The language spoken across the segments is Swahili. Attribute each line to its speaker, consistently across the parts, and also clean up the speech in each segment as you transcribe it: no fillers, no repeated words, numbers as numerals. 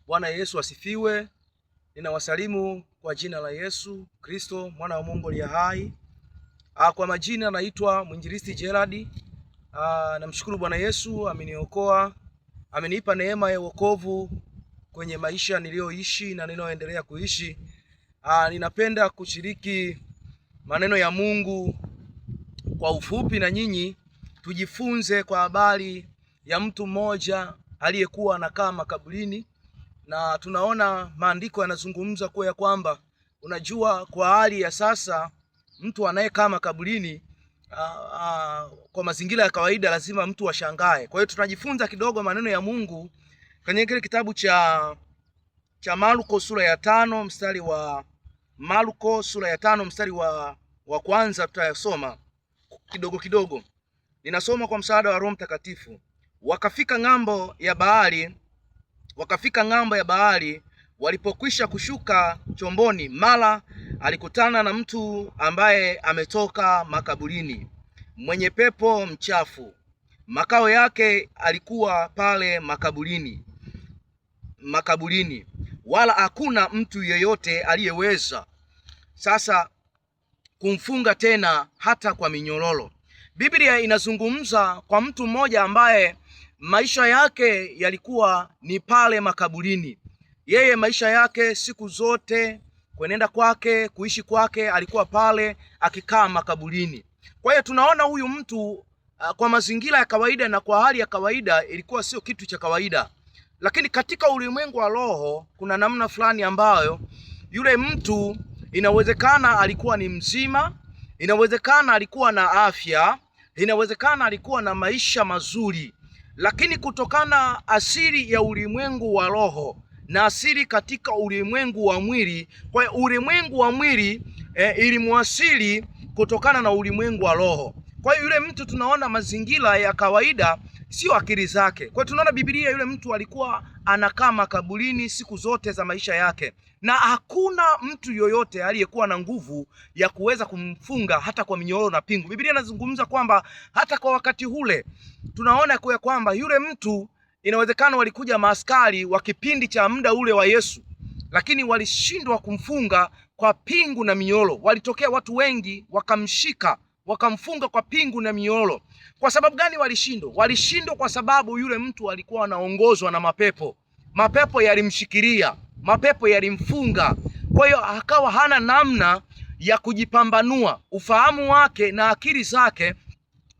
Speaker 1: Bwana Yesu asifiwe. Ninawasalimu kwa jina la Yesu Kristo, mwana wa Mungu aliye hai. Kwa majina naitwa Mwinjilisti Gerald. Namshukuru Bwana Yesu, ameniokoa, amenipa neema ya wokovu kwenye maisha niliyoishi na ninayoendelea kuishi. Ninapenda kushiriki maneno ya Mungu kwa ufupi na nyinyi tujifunze kwa habari ya mtu mmoja aliyekuwa anakaa makaburini, na tunaona maandiko yanazungumza kwa kwamba unajua, kwa hali ya sasa mtu anayekaa makaburini kwa mazingira ya kawaida lazima mtu ashangae. Kwa hiyo tunajifunza kidogo maneno ya Mungu kwenye kile kitabu cha Marko sura ya 5 mstari wa Marko sura ya 5 mstari wa kwanza. Tutayasoma kidogo kidogo. Ninasoma kwa msaada wa Roho Mtakatifu. Wakafika ng'ambo ya bahari, walipokwisha kushuka chomboni, mara alikutana na mtu ambaye ametoka makaburini, mwenye pepo mchafu. Makao yake alikuwa pale makaburini, wala hakuna mtu yeyote aliyeweza sasa kumfunga tena hata kwa minyororo. Biblia inazungumza kwa mtu mmoja ambaye maisha yake yalikuwa ni pale makaburini. Yeye maisha yake siku zote, kuenenda kwake, kuishi kwake, alikuwa pale akikaa makaburini. Kwa hiyo tunaona huyu mtu kwa mazingira ya kawaida na kwa hali ya kawaida ilikuwa sio kitu cha kawaida, lakini katika ulimwengu wa roho kuna namna fulani ambayo yule mtu inawezekana alikuwa ni mzima, inawezekana alikuwa na afya, inawezekana alikuwa na maisha mazuri, lakini kutokana asili ya ulimwengu wa roho na asili katika ulimwengu wa mwili, kwa hiyo ulimwengu wa mwili ilimwasili kutokana na ulimwengu wa roho. Kwa hiyo yule mtu tunaona mazingira ya kawaida sio akili zake. Kwa hiyo tunaona Biblia yule mtu alikuwa anakaa makaburini siku zote za maisha yake, na hakuna mtu yoyote aliyekuwa na nguvu ya kuweza kumfunga hata kwa minyororo na pingu. Biblia inazungumza kwamba hata kwa wakati ule tunaona kwa kwamba yule mtu inawezekana walikuja maaskari wa kipindi cha muda ule wa Yesu, lakini walishindwa kumfunga kwa pingu na minyororo. Walitokea watu wengi wakamshika, wakamfunga kwa pingu na minyororo. Kwa sababu gani walishindwa? Walishindwa kwa sababu yule mtu alikuwa anaongozwa na mapepo. Mapepo yalimshikilia, mapepo yalimfunga. Kwa hiyo akawa hana namna ya kujipambanua. Ufahamu wake na akili zake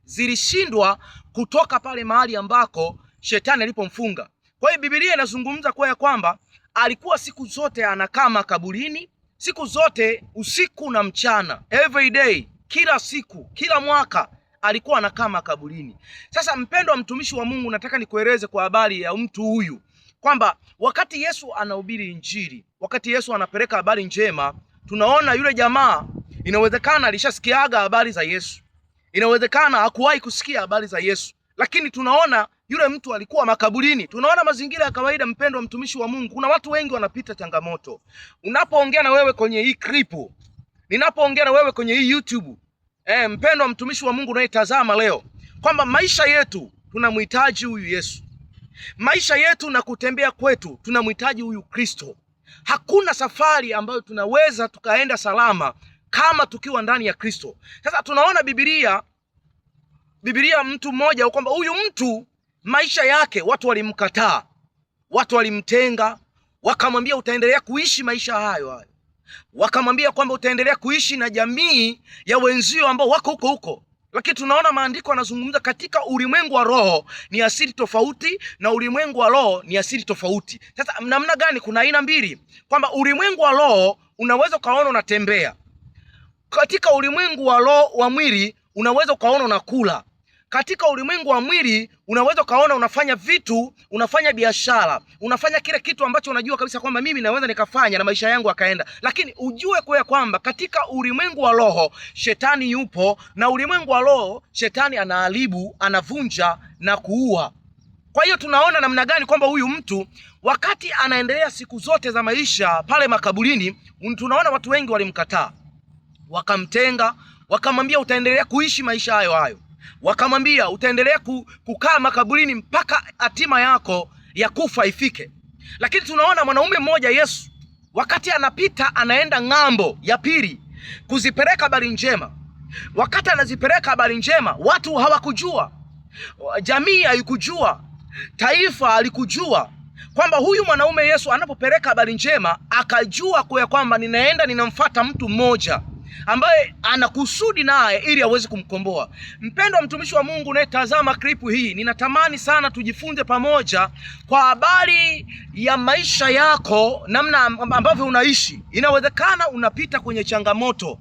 Speaker 1: zilishindwa kutoka pale mahali ambako shetani alipomfunga. Kwa hiyo Biblia inazungumza kwa kwamba alikuwa siku zote anakaa makaburini, siku zote, usiku na mchana, every day, kila siku, kila mwaka alikuwa anakaa makaburini. Sasa mpendwa mtumishi wa Mungu, nataka nikueleze kwa habari ya mtu huyu kwamba wakati Yesu anahubiri Injili, wakati Yesu anapeleka habari njema, tunaona yule jamaa inawezekana alishasikiaga habari za Yesu, inawezekana hakuwahi kusikia habari za Yesu, lakini tunaona yule mtu alikuwa makaburini. Tunaona mazingira ya kawaida. Mpendwa mtumishi wa Mungu, kuna watu wengi wanapita changamoto. Unapoongea na wewe kwenye hii clip, ninapoongea na wewe kwenye hii YouTube, mpendwa mtumishi wa Mungu unayetazama leo, kwamba maisha yetu tunamhitaji huyu Yesu. Maisha yetu na kutembea kwetu tunamhitaji huyu Kristo. Hakuna safari ambayo tunaweza tukaenda salama kama tukiwa ndani ya Kristo. Sasa tunaona Biblia mtu mmoja kwamba huyu mtu maisha yake watu walimkataa, watu walimtenga, wakamwambia utaendelea kuishi maisha hayo. Wakamwambia kwamba utaendelea kuishi na jamii ya wenzio ambao wako huko. Lakini tunaona maandiko yanazungumza katika ulimwengu wa roho ni asili tofauti na ulimwengu wa roho ni asili tofauti. Sasa namna gani? Kuna aina mbili, kwamba ulimwengu wa roho unaweza ukaona unatembea. Katika ulimwengu wa roho wa mwili unaweza ukaona unakula. Katika ulimwengu wa mwili unaweza ukaona unafanya vitu, unafanya biashara, unafanya kile kitu ambacho unajua kabisa kwamba mimi naweza nikafanya na maisha yangu akaenda. Lakini ujue kwa kwamba katika ulimwengu wa roho shetani yupo, na ulimwengu wa roho shetani anaharibu, anavunja na kuua. Kwa hiyo tunaona namna gani kwamba huyu mtu wakati anaendelea siku zote za maisha pale makaburini, tunaona watu wengi walimkataa, wakamtenga, wakamwambia utaendelea kuishi maisha hayo. Wakamwambia utaendelea kukaa makaburini mpaka hatima yako ya kufa ifike. Lakini tunaona mwanaume mmoja Yesu, wakati anapita anaenda ng'ambo ya pili kuzipeleka habari njema. Wakati anazipeleka habari njema, watu hawakujua, jamii haikujua, taifa halikujua kwamba huyu mwanaume Yesu anapopeleka habari njema, akajua kwa kwamba ninamfuata mtu mmoja ambaye anakusudi naye ili aweze kumkomboa. Mpendwa mtumishi wa Mungu unayetazama klipu hii, ninatamani sana tujifunze pamoja kwa habari ya maisha yako, namna ambavyo unaishi. Inawezekana unapita kwenye changamoto,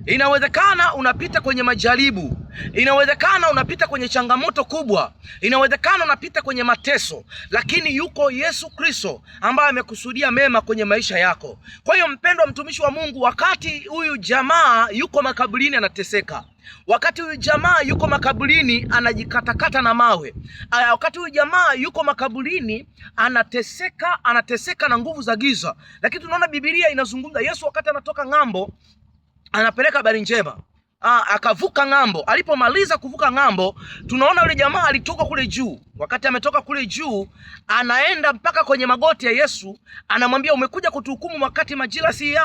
Speaker 1: inawezekana unapita kwenye majaribu, inawezekana unapita kwenye changamoto kubwa, inawezekana unapita kwenye mateso, lakini yuko Yesu Kristo ambaye amekusudia mema kwenye maisha yako. Kwa hiyo mpendwa mtumishi wa Mungu, wakati huyu jamaa yuko makaburini anateseka, wakati huyu jamaa yuko makaburini anajikatakata na mawe, wakati huyu jamaa yuko makaburini anateseka na nguvu za giza, lakini tunaona Biblia inazungumza Yesu wakati anatoka ng'ambo anapeleka habari njema, akavuka ng'ambo. Alipomaliza kuvuka ng'ambo, tunaona yule jamaa alitoka kule juu. Wakati ametoka kule juu, anaenda mpaka kwenye magoti ya Yesu, anamwambia, umekuja kutuhukumu wakati majira si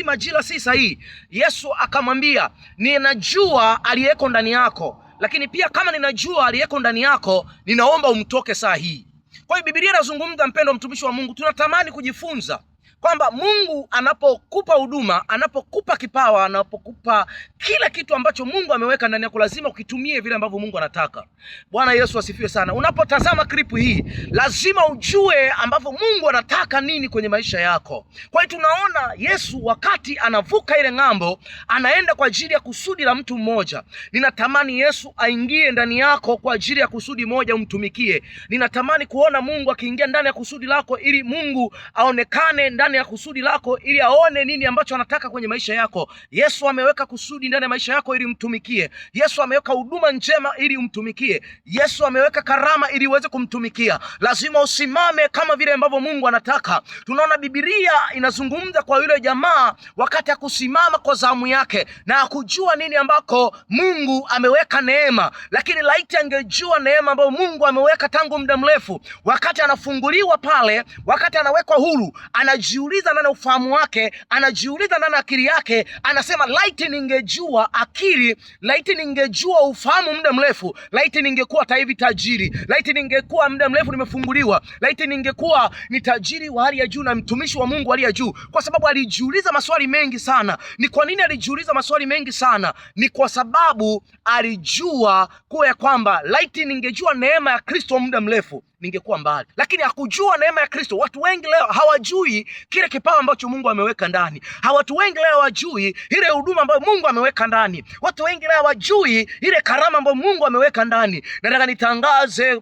Speaker 1: majira si sahihi. Yesu akamwambia, ninajua aliyeko ndani yako, lakini pia kama ninajua aliyeko ndani yako, ninaomba umtoke saa hii. Kwa hiyo Biblia inazungumza, mpendwa mtumishi wa Mungu, tunatamani kujifunza kwamba Mungu anapokupa huduma, anapokupa kipawa, anapokupa kila kitu ambacho Mungu ameweka ndani yako, lazima ukitumie vile ambavyo Mungu anataka. Bwana Yesu asifiwe sana. Unapotazama klipu hii, lazima ujue ambavyo Mungu anataka nini kwenye maisha yako. Kwa hiyo tunaona Yesu wakati anavuka ile ng'ambo, anaenda kwa ajili ya kusudi la mtu mmoja. Ninatamani Yesu aingie ndani yako kwa ajili ya kusudi moja, umtumikie. Ninatamani kuona Mungu akiingia ndani ya kusudi lako, ili Mungu aonekane ndani ya kusudi lako, ili aone nini ambacho anataka kwenye maisha yako. Yesu ameweka kusudi ndani ya maisha yako ili umtumikie. Yesu ameweka huduma njema ili umtumikie. Yesu ameweka karama ili uweze kumtumikia. Lazima usimame kama vile ambavyo Mungu anataka. Tunaona Biblia inazungumza kwa yule jamaa wakati ya kusimama kwa zamu yake na akujua nini ambako Mungu ameweka neema, lakini laiti angejua neema ambayo Mungu ameweka tangu muda mrefu, wakati anafunguliwa pale, wakati anawekwa huru, anajiuliza ndani ufahamu wake, anajiuliza ndani akili yake, anasema laiti ningejua akili, laiti ningejua ufahamu muda mrefu, laiti ningekuwa hivi tajiri, laiti ningekuwa muda mrefu nimefunguliwa, laiti ningekuwa ni tajiri wa hali ya juu na mtumishi wa Mungu hali ya juu. Kwa sababu alijiuliza maswali mengi sana. Ni kwa nini alijiuliza maswali mengi sana? Ni kwa sababu alijua kwa kwamba laiti ningejua neema ya Kristo muda mrefu, ningekuwa mbali. Lakini hakujua neema ya Kristo. Watu wengi leo hawajui kile kipawa ambacho Mungu ameweka ndani. Watu wengi leo hawajui ile huduma ambayo Mungu ameweka ndani. Watu wengi leo hawajui ile karama ambayo Mungu ameweka ndani. Nataka nitangaze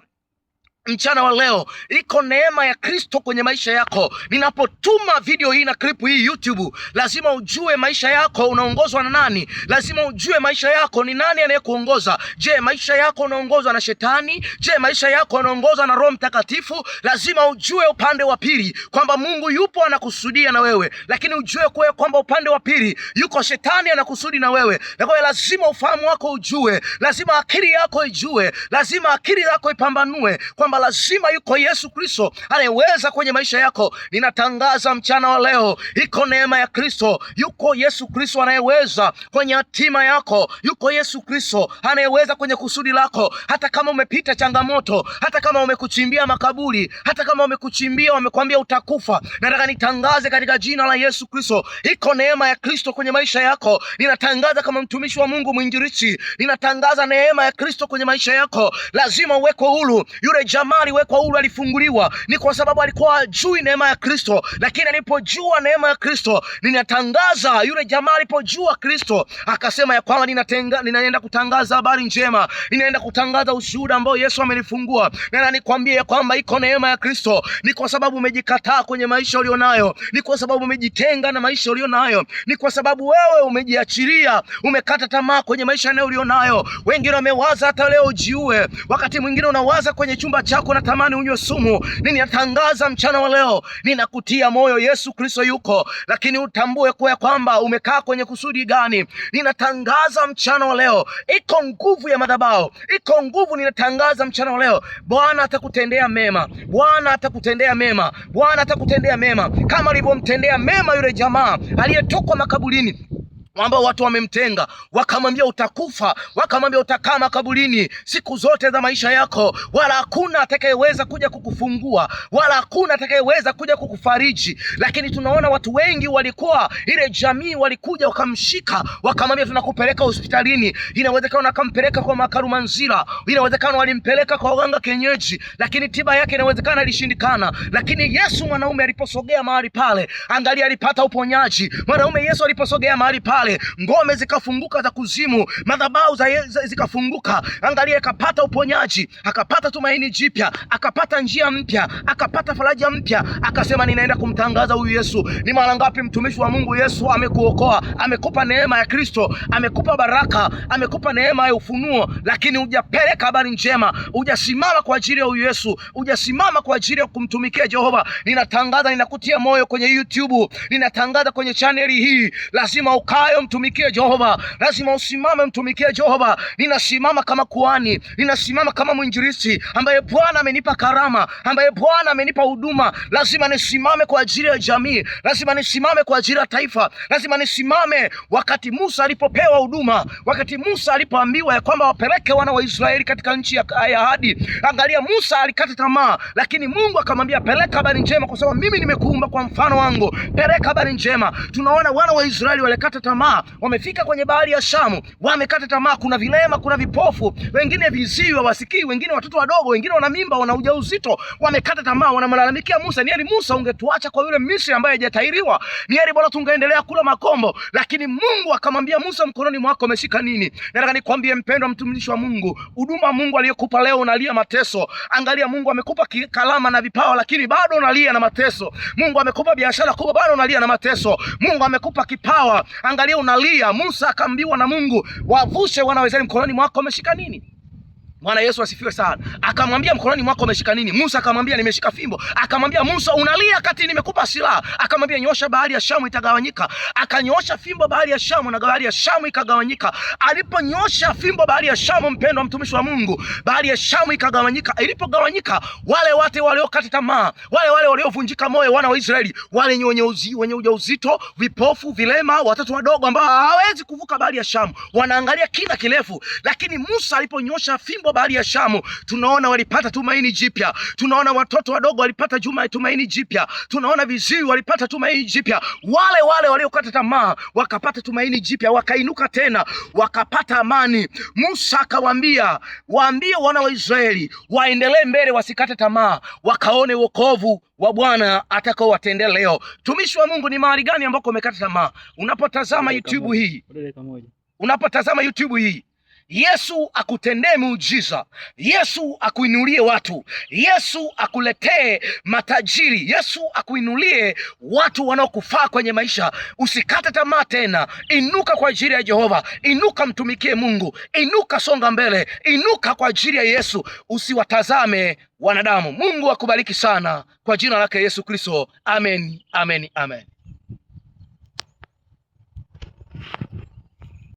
Speaker 1: mchana wa leo, iko neema ya Kristo kwenye maisha yako. Ninapotuma video hii na klipu hii YouTube, lazima ujue maisha yako unaongozwa na nani. Lazima ujue maisha yako ni nani anayekuongoza. Je, maisha yako unaongozwa na shetani? Je, maisha yako unaongozwa na Roho Mtakatifu? Lazima ujue upande wa pili kwamba Mungu yupo anakusudia na wewe, lakini ujue kwamba upande wa pili yuko shetani anakusudi na wewe. Na kwa hiyo lazima ufahamu wako ujue, lazima akili yako ijue, lazima akili yako ipambanue kwamba lazima yuko Yesu Kristo anayeweza kwenye maisha yako. Ninatangaza mchana wa leo, iko neema ya Kristo. Yuko Yesu Kristo anayeweza kwenye hatima yako. Yuko Yesu Kristo anayeweza kwenye kusudi lako. Hata kama umepita changamoto, hata kama wamekuchimbia makaburi, hata kama wamekuchimbia wamekwambia utakufa, nataka nitangaze katika jina la Yesu Kristo, iko neema ya Kristo kwenye maisha yako. Ninatangaza kama mtumishi wa Mungu mwinjilisti, ninatangaza neema ya Kristo kwenye maisha yako. Lazima uwekwe huru. Yule jamaa aliwekwa huru, alifunguliwa, ni kwa sababu alikuwa hajui neema ya Kristo. Lakini alipojua neema ya Kristo, ninatangaza yule jamaa alipojua Kristo akasema ya kwamba ninaenda kutangaza habari njema, ninaenda kutangaza ushuhuda ambao Yesu amenifungua. Na nikwambie ya kwamba iko neema ya Kristo. Ni kwa sababu umejikataa kwenye maisha ulionayo, ni kwa sababu umejitenga na maisha ulionayo, ni kwa sababu wewe umejiachilia, umekata tamaa kwenye maisha ulionayo. Wengine wamewaza hata leo ujiue, wakati mwingine unawaza kwenye chumba chako unatamani unywe sumu, ninatangaza mchana wa leo, ninakutia moyo, Yesu Kristo yuko, lakini utambue kwa kwamba umekaa kwenye kusudi gani. Ninatangaza mchana wa leo, iko nguvu ya madhabahu, iko nguvu. Ninatangaza mchana wa leo, Bwana atakutendea mema, Bwana atakutendea mema, Bwana atakutendea mema, kama alivyomtendea mema yule jamaa aliyetoka makaburini, ambao watu wamemtenga, wakamwambia utakufa, wakamwambia utakaa makaburini siku zote za maisha yako, wala hakuna atakayeweza kuja kukufungua, wala hakuna atakayeweza kuja kukufariji. Lakini tunaona watu wengi walikuwa, ile jamii walikuja wakamshika, wakamwambia tunakupeleka hospitalini. Inawezekana akampeleka kwa makarumanzira, inawezekana walimpeleka kwa waganga kienyeji, lakini tiba yake inawezekana ilishindikana. Lakini Yesu mwanaume aliposogea mahali pale, angalia, alipata uponyaji. Mwanaume Yesu aliposogea mahali pale, ngome zikafunguka za kuzimu, madhabahu zikafunguka. Angalia, akapata uponyaji, akapata tumaini jipya, akapata njia mpya, akapata faraja mpya. Akasema ninaenda kumtangaza huyu Yesu. Ni mara ngapi mtumishi wa Mungu Yesu amekuokoa, amekupa neema ya Kristo, amekupa baraka, amekupa neema ya ufunuo, lakini hujapeleka habari njema, hujasimama kwa ajili ya huyu Yesu, hujasimama kwa ajili ya kumtumikia Jehova. Ninatangaza, ninakutia moyo kwenye YouTube, ninatangaza kwenye chaneli hii, lazima ukae mtumikie Jehova, lazima usimame mtumikie Jehova. Ninasimama kama kuhani, ninasimama kama mwinjilisti ambaye Bwana amenipa karama, ambaye Bwana amenipa huduma. Lazima nisimame kwa ajili ya jamii, lazima nisimame kwa ajili ya taifa, lazima nisimame. Wakati Musa alipopewa huduma, wakati Musa alipoambiwa ya kwamba wapeleke wana wa Israeli katika nchi ya ahadi, angalia, Musa alikata tamaa, lakini Mungu akamwambia peleka habari njema, kwa sababu mimi nimekuumba kwa mfano wangu, peleka habari njema. Tunaona wana wa Israeli walikata tamaa, wamefika kwenye bahari ya Shamu, wamekata tamaa. Kuna vilema, kuna vipofu, wengine viziwi hawasikii, wengine watoto wadogo, wengine wana mimba, wana ujauzito, wamekata tamaa, wanamlalamikia Musa. Ni heri Musa ungetuacha kwa yule Misri ambaye hajatahiriwa, ni heri bora tungeendelea kula makombo. Lakini Mungu akamwambia Musa, mkononi mwako umeshika nini? Nataka nikwambie mpendwa mtumishi wa Mungu, huduma Mungu aliyokupa leo unalia mateso. Angalia, Mungu amekupa kalama na vipawa, lakini bado unalia na mateso. Mungu amekupa biashara kubwa, bado unalia na mateso. Mungu amekupa kipawa, angalia unalia. Musa akaambiwa na Mungu, wavushe wana wa Israeli, mkononi mwako umeshika nini? Bwana Yesu asifiwe sana. Akamwambia mkononi mwako umeshika nini? Musa akamwambia nimeshika fimbo. Akamwambia Musa, unalia kati nimekupa silaha. Akamwambia nyosha, bahari ya Shamu itagawanyika. Akanyosha fimbo, bahari ya Shamu, na bahari ya Shamu ikagawanyika. Aliponyosha fimbo, bahari ya Shamu, mpendwa mtumishi wa Mungu, bahari ya Shamu ikagawanyika. Ilipogawanyika, wale watu waliokata tamaa, wale waliovunjika moyo, wana wa Israeli, wale wenye ujauzito, vipofu, vilema, watoto wadogo ambao hawawezi kuvuka bahari ya Shamu, wanaangalia kina kirefu. Lakini Musa aliponyosha fimbo, bahari ya Shamu, tunaona walipata tumaini jipya. Tunaona watoto wadogo walipata tumaini jipya. Tunaona viziwi walipata tumaini jipya. Wale waliokata tamaa wakapata tumaini jipya, wakainuka tena, wakapata amani. Musa akawaambia, waambie wana wa Israeli waendelee mbele, wasikate tamaa, wakaone wokovu wa Bwana atakao watendea leo. Tumishi wa Mungu, ni mahali gani ambako umekata tamaa? Unapotazama YouTube hii, unapotazama YouTube hii, Yesu akutendee muujiza, Yesu akuinulie watu, Yesu akuletee matajiri, Yesu akuinulie watu wanaokufaa kwenye maisha. Usikate tamaa tena, inuka kwa ajili ya Jehova, inuka mtumikie Mungu, inuka, songa mbele, inuka kwa ajili ya Yesu, usiwatazame wanadamu. Mungu akubariki sana kwa jina lake Yesu Kristo. Amen, amen, amen.